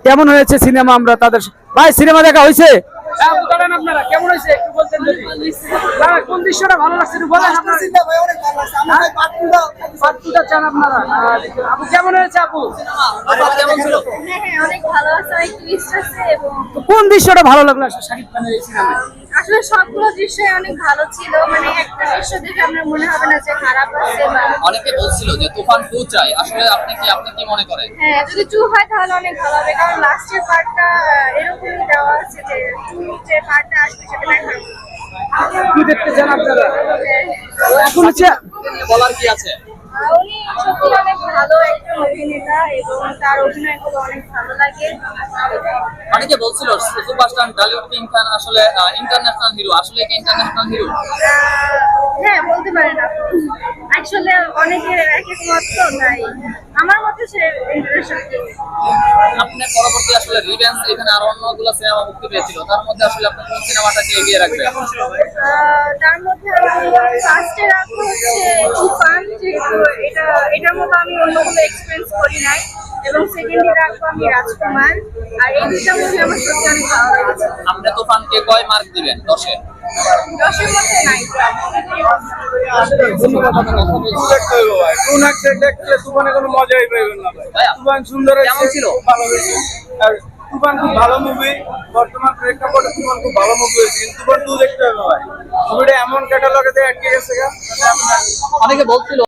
কেমন হয়েছে সিনেমা, আমরা তাদের ভাই সিনেমা দেখা হয়েছে? আপনারা কেমন হয়েছে একটু বলতেন যদি। কোন দৃশ্যটা ভালো লাগছে একটু বলেন। পার্টটা চান আপনারা? আপু কেমন হয়েছে আপু? কেমন ছিল? হ্যাঁ অনেক ভালো আছে, অনেক টুইস্ট আছে এবং কোন দৃশ্যটা ভালো লাগলো আসলে শাকিব খানের এই সিনেমায়? আসলে সবগুলো দৃশ্যই অনেক ভালো ছিল, মানে একটা দৃশ্য দেখে আপনার মনে হবে না যে খারাপ আছে বা অনেকে বলছিল যে তুফান 2 চাই, আসলে আপনি কি মনে করেন? হ্যাঁ যদি 2 হয় তাহলে অনেক ভালো হবে, কারণ লাস্টের পার্টটা এরকমই দেওয়া আছে যে 2 যে পার্টটা আসবে সেটা দেখার মতো। কি দেখতে চান আপনারা? এখন হচ্ছে বলার কি আছে? উনি সত্যি অনেক ভালো একজন অভিনেতা এবং তার অভিনয়গুলো অনেক ভালো লাগে। অনেকে বলছিল সুপারস্টার ঢালিউড কিং খান আসলে ইন্টারন্যাশনাল হিরো, আসলে কি ইন্টারন্যাশনাল হিরো? হ্যাঁ বলতে পারেন আপনি, আসলে অনেকের এক এক মত, তো তাই আমার মতে সে ইন্টারন্যাশনাল। আপনি পরবর্তী আসলে রিভেঞ্জ, এখানে আরো অন্যগুলো সিনেমা মুক্তি পেয়েছিল, তার মধ্যে আসলে আপনি কোন সিনেমাটাকে এগিয়ে রাখবেন? তার মধ্যে আমি ফার্স্টে রাখবো হচ্ছে তুফান, যেহেতু এটার মতো আমি অন্যগুলো এক্সপিরিয়েন্স করি নাই, এবং সেকেন্ডে রাখবো আমি রাজকুমার। আর এই দুটা মুভি আমার সত্যি অনেক ভালো লেগেছে। আপনি তুফানকে কয় মার্ক দিবেন 10-এ? 10-এর মধ্যে নাই। তুফানে কোনো মজাই পাইবেন না ভাই। ভাইয়া, তুফান সুন্দর কেমন ছিল? খুব ভালো হয়েছে। আর তুফান খুব ভালো মুভি, বর্তমান প্রেক্ষাপটে তুফান খুব ভালো মুভি হয়েছে। কিন্তু তুফান 2 দেখতে হবে ভাই, মুভিটা এমন ক্যাটালগে আটকে গেছে। অনেকে বলছিল